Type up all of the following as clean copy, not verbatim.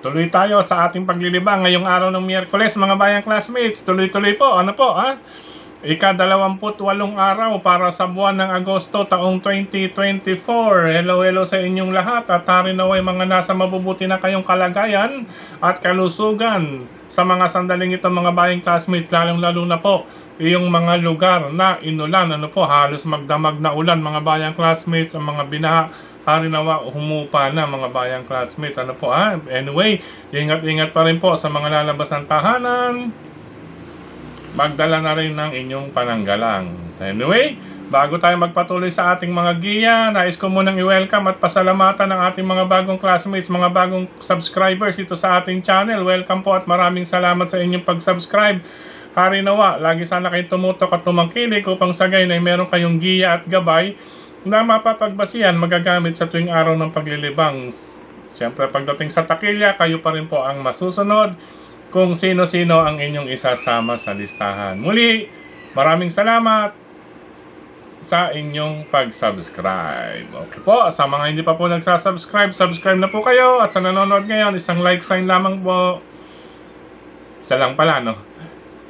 Tuloy tayo sa ating paglilibang ngayong araw ng Miyerkules, mga bayang classmates. Tuloy-tuloy po, ano po ha? Ika-28 araw para sa buwan ng Agosto taong 2024. Hello sa inyong lahat at hari naway mga nasa mabubuti na kayong kalagayan at kalusugan sa mga sandaling ito, mga bayang classmates, lalong-lalo na po yung mga lugar na inulan, ano po, halos magdamag na ulan, mga bayang classmates, ang mga binaha, hari nawa humupa na, mga bayang classmates, ano po ha? Anyway, ingat-ingat pa rin po sa mga lalabas ng tahanan. Magdala na rin ng inyong pananggalang. Anyway, bago tayo magpatuloy sa ating mga giya, nais ko munang i-welcome at pasalamatan ng ating mga bagong classmates, mga bagong subscribers ito sa ating channel. Welcome po at maraming salamat sa inyong pag-subscribe. Hari nawa, lagi sana kayong tumutok at tumangkilik upang sagay na meron kayong giya at gabay na mapapagbasihan, magagamit sa tuwing araw ng paglilibang. Siyempre, pagdating sa takilya, kayo pa rin po ang masusunod kung sino-sino ang inyong isasama sa listahan. Muli, maraming salamat sa inyong pag-subscribe. Okay po, sa mga hindi pa po nagsasubscribe, subscribe na po kayo. At sa nanonood ngayon, isang like sign lamang po. Isa lang pala, no?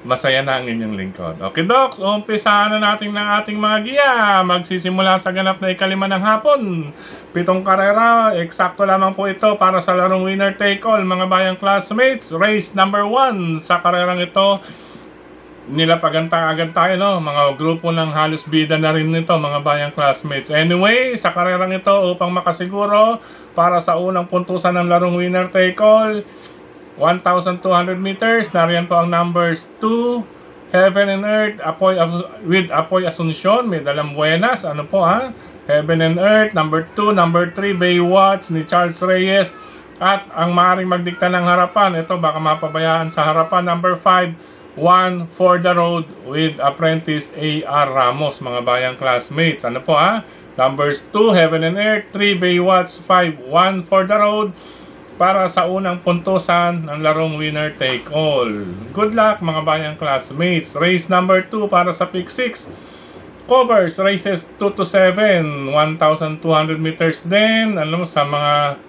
Masaya na ang inyong lingkod. Okay, Docs, umpisahan na natin ng ating mga giya. Magsisimula sa ganap na ikalima ng hapon. 7 karera, eksakto lamang po ito para sa larong winner take all, mga bayang classmates. Race number 1 sa karerang ito. Nilapagan agad tayo, no? Mga grupo ng halos bida na rin nito, mga bayang classmates. Anyway, sa karerang ito, upang makasiguro para sa unang puntusan ng larong winner take all, 1,200 meters, nariyan po ang numbers 2, Heaven and Earth, with Apoy Asuncion, may dalang buenas, ano po ha? Heaven and Earth, number 2, number 3, Baywatch ni Charles Reyes, at ang maaaring magdikta ng harapan, ito baka mapabayaan sa harapan, number 5, One for the Road with Apprentice A.R. Ramos, mga bayang classmates, ano po ha? Numbers 2, Heaven and Earth, 3, Baywatch, 5, One for the Road, para sa unang puntusan ng larong winner take all. Good luck, mga bayang classmates. Race number 2 para sa pick 6. Covers races 2 to 7, 1,200 meters din. Alam mo, sa mga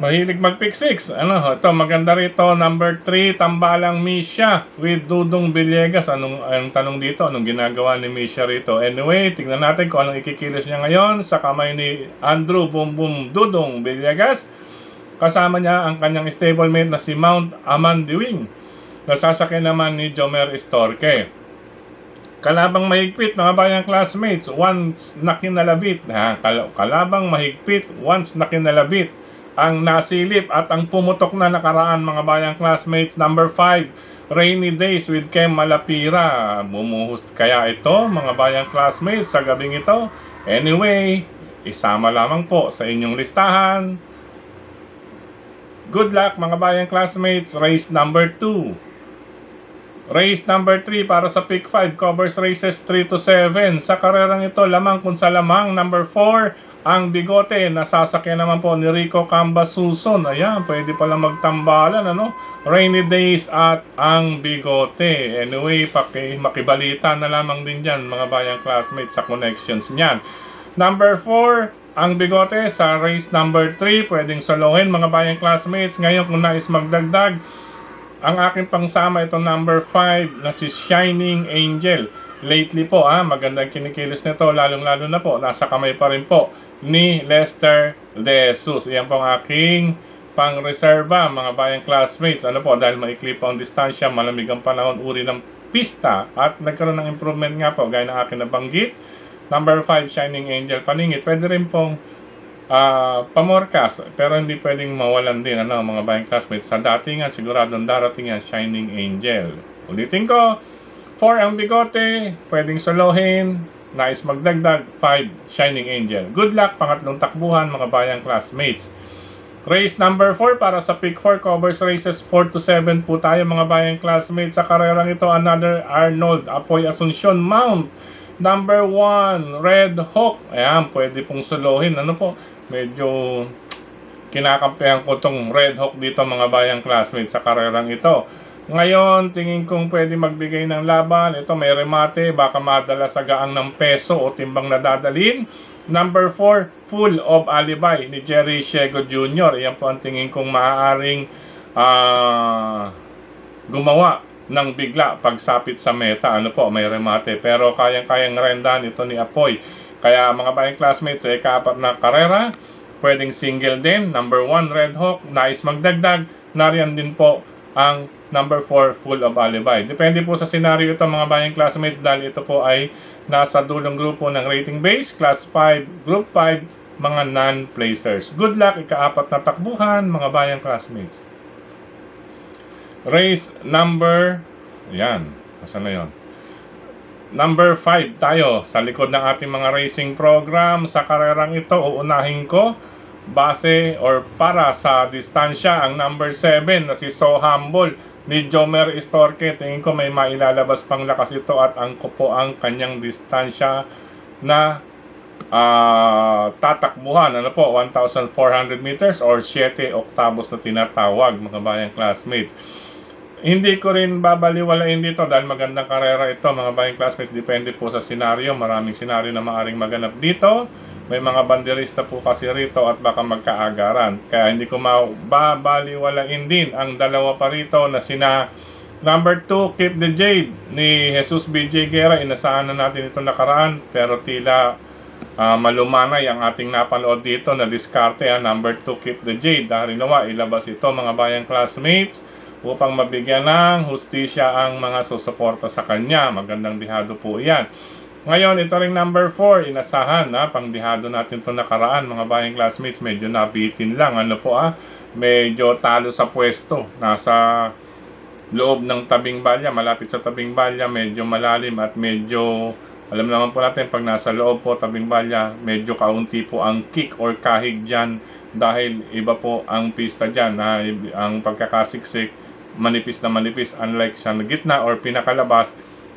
mahilig mag pick 6, ano, ito maganda rito, number 3, Tambalang Misha with Dudong Villegas. Anong tanong dito? Anong ginagawa ni Misha rito? Anyway, tingnan natin kung anong ikikilos niya ngayon sa kamay ni Andrew Bumbum Dudong Villegas. Kasama niya ang kanyang stablemate na si Mount Amandiwing. Nasasakyan naman ni Jomer Estorque. Kalabang mahigpit, mga bayang classmates, once na kinalabit. Kalabang mahigpit, once na kinalabit ang nasilip at ang pumutok na nakaraan, mga bayang classmates. Number 5, Rainy Days with Kem Malapira. Bumuhos kaya ito, mga bayang classmates, sa gabing ito? Anyway, isama lamang po sa inyong listahan. Good luck, mga bayang classmates. Race number 2. Race number 3 para sa pick 5. Covers races 3 to 7. Sa karerang ito, lamang kung sa lamang. Number 4, ang Bigote. Nasasakyan naman po ni Rico Cambasuson. Ayan, pwede pala magtambalan, ano? Rainy Days at ang Bigote. Anyway, makibalita na lamang din dyan, mga bayang classmates, sa connections niyan. Number 4, ang Bigote sa race number 3, pwedeng solohin, mga bayang classmates. Ngayon, kung nais magdagdag, ang aking pangsama, itong number 5 na si Shining Angel. Lately po, magandang kinikilos nito, lalong-lalo na po, nasa kamay pa rin po ni Lester De Jesus. Iyan po ang aking pang-reserva, mga bayang classmates. Ano po, dahil maikli po ang distansya, malamig ang panahon, uri ng pista, at nagkaroon ng improvement nga po, gaya ng aking nabanggit. Number 5, Shining Angel, paningit. Pwede rin pong pamorkas, pero hindi pwedeng mawalan din, ano, mga bayang classmates. Sa datingan, siguradong darating yan, Shining Angel. Ulitin ko, 4 ang Bigote, pwedeng solohin, nais magdagdag, 5, Shining Angel. Good luck, pangatlong takbuhan, mga bayang classmates. Race number 4 para sa pick 4, covers races 4 to 7 po tayo, mga bayang classmates. Sa karerang ito, another Arnold Apoy Asuncion Mount. Number 1, Red Hawk. Ayan, pwede pong solohin. Ano po, medyo kinakampihan ko tong Red Hawk dito, mga bayang classmates, sa karerang ito. Ngayon, tingin kong pwede magbigay ng laban. Ito may remate, baka madala sa gaang ng peso o timbang na dadalhin. Number 4, Full of Alibay ni Jerry Siego Jr. Yan po ang tingin kong maaaring gumawa ng bigla pagsapit sa meta. Ano po, may remate. Pero kayang-kayang rendahan ito ni Apoy. Kaya mga bayang classmates, sa ika-4 na karera, pwedeng single din. Number 1, Red Hawk, nais magdagdag. Nariyan din po ang number 4, Full of Alibay. Depende po sa senaryo ito mga bayang classmates dahil ito po ay nasa dulong grupo ng rating base, class 5, group 5, mga non-placers. Good luck, ika-4 na takbuhan mga bayang classmates. Race number, yan, asan na yun? Number 5 tayo sa likod ng ating mga racing program. Sa karerang ito, uunahin ko base or para sa distansya ang number 7 na si So Humble ni Jomer Istorque. Tingin ko may mailalabas pang lakas ito at angko po ang kanyang distansya na tatakbuhan. Ano po, 1,400 meters or 7 oktavos na tinatawag mga bayang classmates. Hindi ko rin babaliwalain dito dahil magandang karera ito mga bayang classmates. Depende po sa senaryo. Maraming senaryo na maaaring maganap dito. May mga banderista po kasi rito at baka magkaagaran. Kaya hindi ko babaliwalain din ang dalawa pa rito na sina number 2, Keep the Jade ni Jesus BJ Guerra. Inasahan na natin ito nakaraan pero tila malumanay ang ating napanood dito na diskarte. Number 2, Keep the Jade. Dahil nawa ilabas ito mga bayang classmates upang mabigyan ng hustisya ang mga susuporta sa kanya. Magandang dihado po yan. Ngayon, ito ring number 4, inasahan pangdihado natin ito nakaraan mga bayang classmates. Medyo nabitin lang, ano po medyo talo sa pwesto. Nasa loob ng tabing balya, malapit sa tabing balya, medyo malalim at medyo, alam naman po natin pag nasa loob po tabing balya, medyo kaunti po ang kick or kahig dyan dahil iba po ang pista dyan. Ang pagkakasiksik, manipis na manipis, unlike sa gitna or pinakalabas,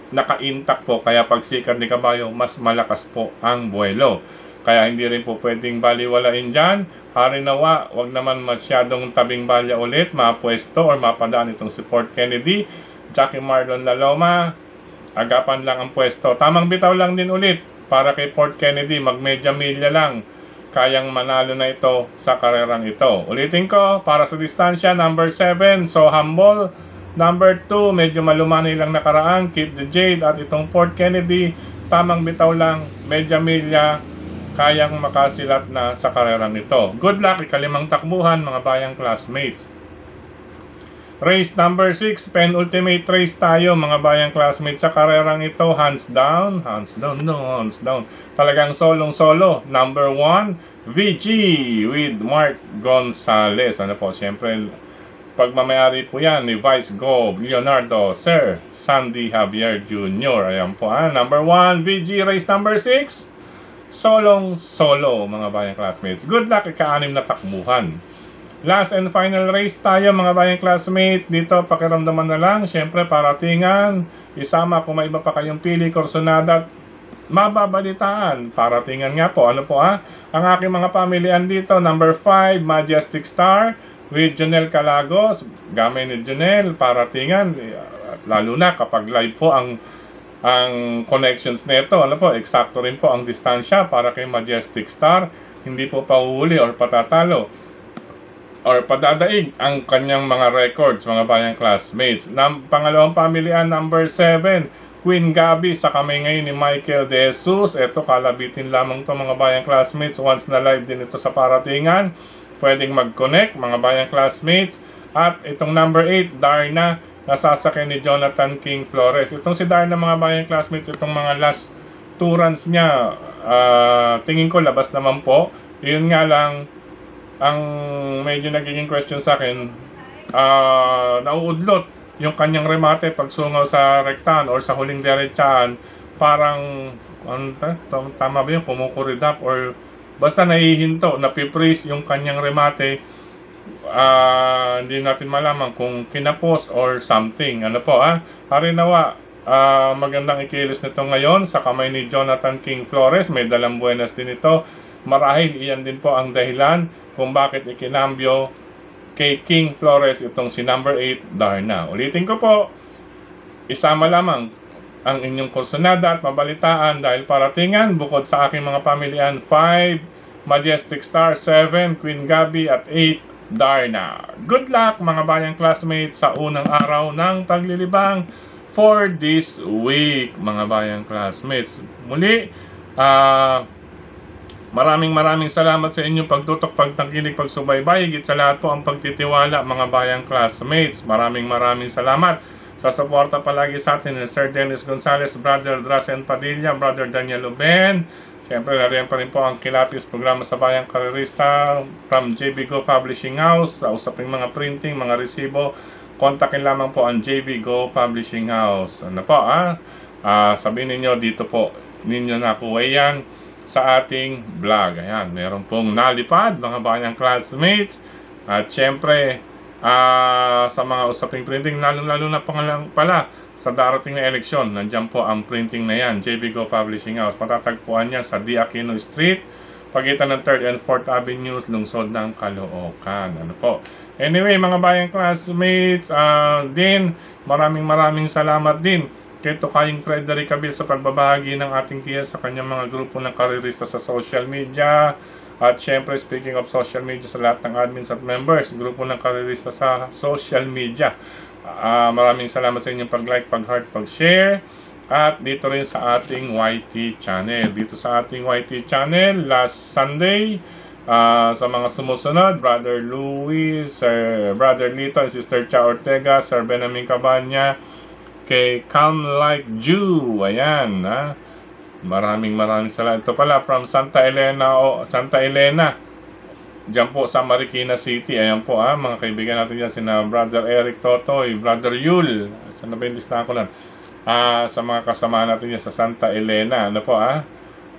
naka-intact po, kaya pag sikat ni kabayo, mas malakas po ang buwelo. Kaya hindi rin po pwedeng baliwalain dyan. Harinawa, wag naman masyadong tabing balya ulit, mapwesto or mapadaan itong si Fort Kennedy. Jackie Marlon Laloma, agapan lang ang pwesto. Tamang bitaw lang din ulit para kay Fort Kennedy, magmedya milya lang. Kayang manalo na ito sa karerang ito. Ulitin ko, para sa distansya, number 7, So Humble. Number 2, medyo malumanay lang nakaraan, Keep the Jade. At itong Fort Kennedy, tamang bitaw lang, medya milya, kayang makasilat na sa karerang ito. Good luck, ika-5 takbuhan mga bayang classmates. Race number 6, penultimate race tayo mga bayang classmates sa karerang ito. Hands down, no, hands down. Talagang solong-solo. Number 1, VG with Mark Gonzalez. Ano po, siyempre, pagmamayari po yan ni Vice Gov Leonardo Sir Sandy Javier Jr. Ayan po, number 1, VG, race number 6. Solong-solo mga bayang classmates. Good luck, ika-6 na takbuhan. Last and final race tayo mga bayang classmates. Dito pakiramdaman na lang, syempre paratingan, isama kung may iba pa kayong pili, kursonada, mababalitaan, paratingan nga po. Ano po ang aking mga pamilihan dito, number 5, Majestic Star with Jonel Calagos, gamay ni Jonel, paratingan, lalo na kapag live po ang connections nito. Ano po, eksakto rin po ang distansya para kay Majestic Star, hindi po pahuhuli or patatalo or padadaig ang kanyang mga records mga bayang classmates. Pangalawang pamilihan, number 7, Queen Gabi sa kamay ngayon ni Michael De Jesus. Ito kalabitin lamang to mga bayang classmates. Once na live din ito sa paratingan, pwedeng mag-connect mga bayang classmates. At itong number 8, Darna, nasasakay ni Jonathan King Flores. Itong si Darna mga bayang classmates, itong mga last 2 runs niya, tingin ko labas naman po. Yun nga lang, ang medyo nagiging question sa akin, nauudlot yung kanyang remate pag sungaw sa rektahan or sa huling diretsaan. Parang tama ba yun, kumukuridap or basta nahihinto, napipris yung kanyang remate. Hindi natin malaman kung kinapos or something. Ano po harinawa, magandang ikilos nito ngayon sa kamay ni Jonathan King Flores. May dalang buenas din ito. Marahil iyan din po ang dahilan kung bakit ikinambyo kay King Flores itong si number 8, Darna. Ulitin ko po, isama lamang ang inyong kursunada at mabalitaan dahil paratingan bukod sa aking mga pamilyan 5 Majestic Star, 7 Queen Gabi at 8 Darna. Good luck mga bayang classmates sa unang araw ng paglilibang for this week mga bayang classmates. Muli, maraming salamat sa inyong pagtutok, pagtangkilik, pagsubaybay, higit sa lahat po ang pagtitiwala mga bayang classmates. Maraming salamat sa suporta palagi sa atin ni Sir Dennis Gonzales, Brother Drasen Padilla, Brother Daniel Uben. Siyempre, nariyan pa rin po ang Kilatis programa sa Bayang Karerista from JB Go Publishing House. Sa usaping mga printing, mga resibo, kontakin lamang po ang JB Go Publishing House. Ano po, sabihin ninyo dito po, ninyo nakuha yan sa ating vlog. Ayan, meron pong nalipad mga bayang classmates. At syempre, sa mga usaping printing, lalo na pala sa darating na eleksyon, nandiyan po ang printing na yan, JB Go Publishing House. Matatagpuan niya sa D. Aquino Street, pagitan ng 3rd and 4th Avenue, lungsod ng Caloocan. Ano po? Anyway, mga bayang classmates, din, maraming salamat din kay Tokaying Frederick Cabil sa pagbabahagi ng ating kiya sa kanyang mga grupo ng karerista sa social media. At syempre, speaking of social media, sa lahat ng admins at members, grupo ng karerista sa social media. Maraming salamat sa inyong pag-like, pag-heart, pag-share. At dito rin sa ating YT channel. Dito sa ating YT channel, last Sunday, sa mga sumusunod, Brother Louis, Brother Lito, and Sister Cha Ortega, Sir Benjamin Cabanya, kay Calm Like Jew. Ayan, maraming salamat. Ito pala from Santa Elena diyan po sa Marikina City. Ayan po mga kaibigan natin dyan, sina Brother Eric Totoy, Brother Yul, saan na ba yung listahan ko lang, sa mga kasama natin dyan sa Santa Elena, ano po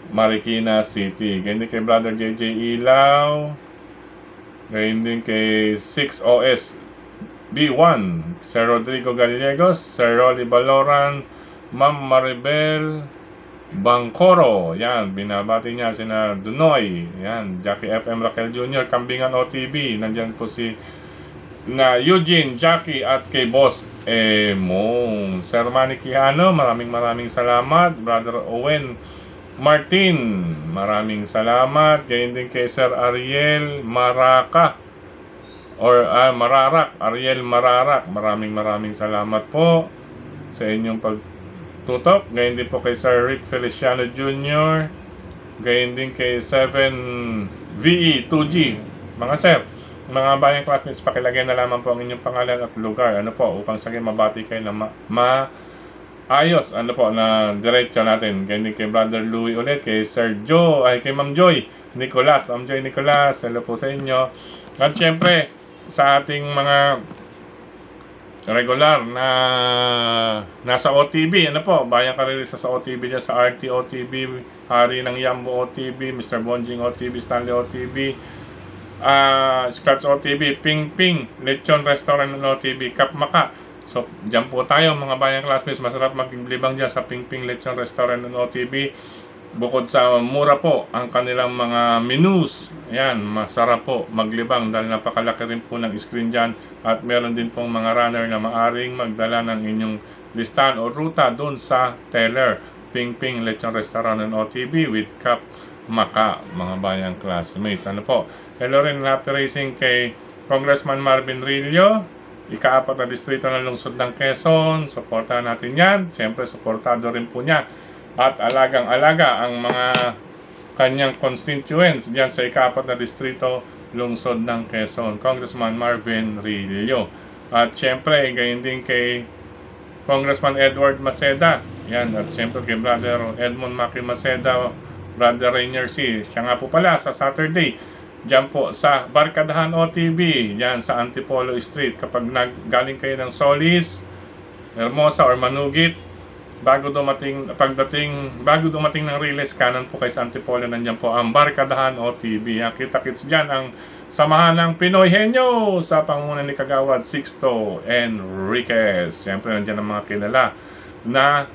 Marikina City. Ganyan din kay Brother JJ Ilaw, ganyan din kay 6OS B1, Sir Rodrigo Gallegos, Sir Rolly Baloran, Ma'am Maribel Bangkoro. Yan, binabati niya sina Dunoy. Yan, Jackie FM Raquel Jr., Kambingan OTV. Nandyan po si Eugene, Jackie at kay Boss Emong. Sir Manny Quijano, maraming salamat. Brother Owen Martin, maraming salamat. Ganyan din kay Sir Ariel Maraca Ariel Mararak, maraming salamat po sa inyong pagtutok. Gayon din po kay Sir Rick Feliciano Jr., gayon din kay 7VE 2G. Mga sir, mga bayang classmates, pakilagay na lamang po ang inyong pangalan at lugar, ano po, upang saging mabati kayo na maayos, ano po, na diretso natin. Gayon din kay Brother Louis ulit, kay Sir Joe, kay Ma'am Joy Nicolas, Joy Nicolas, hello po sa inyo. At syempre, sa ating mga regular na nasa OTB, ano po, bayang karerista sa OTB dyan, sa RT OTB, Hari ng Yambo OTB, Mr. Bonjing OTB, Stanley OTB, Scratch OTB, Ping Ping, Lechon Restaurant ng OTB, Kapmaka. So, dyan po tayo mga bayang classmates, masarap maglibang dyan sa Ping Ping Lechon Restaurant ng OTB. Bukod sa mura po ang kanilang mga menus, ayan, masarap po maglibang dahil napakalaki rin po ng screen dyan. At meron din pong mga runner na maaring magdala ng inyong listahan o ruta doon sa teller. Ping Ping Lechon Restaurant ng OTB with Cap Maka, mga bayang classmates. Ano po, hello rin, happy racing kay Congressman Marvin Rillo, ika-4 na distrito ng lungsod ng Quezon. Suportahan natin yan, siyempre suportado rin po niya at alagang-alaga ang mga kanyang constituents diyan sa ika-4 na distrito lungsod ng Quezon, Congressman Marvin Rillo. At syempre, gayon din kay Congressman Edward Maceda. Yan, at syempre kay Brother Edmond Maki Maceda, Brother Rainier C. Siya nga po pala sa Saturday, diyan po sa Barkadahan OTB, diyan sa Antipolo Street. Kapag galing kayo ng Solis, Hermosa or Manugit, bago dumating ng Riles, kanan po kay Antipolo, nandiyan po ang Barkadahan OTB. Kita-kits dyan ang samahan ng Pinoy Henyo sa pangunguna ni Kagawad Sixto Enriquez. Siyempre nandiyan ang mga kilala na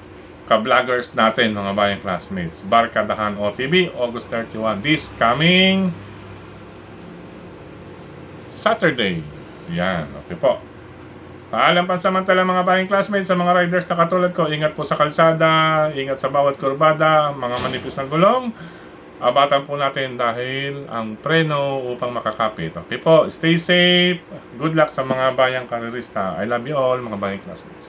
ka-vloggers natin, mga bayang classmates. Barkadahan OTB, August 31, this coming Saturday. Yan, okay po. Paalam pansamantala mga bayang classmates, sa mga riders na katulad ko, ingat po sa kalsada, ingat sa bawat kurbada, mga manipis ng gulong. Abatan po natin dahil ang preno upang makakapit. Okay po, stay safe. Good luck sa mga bayang karerista. I love you all mga bayang classmates.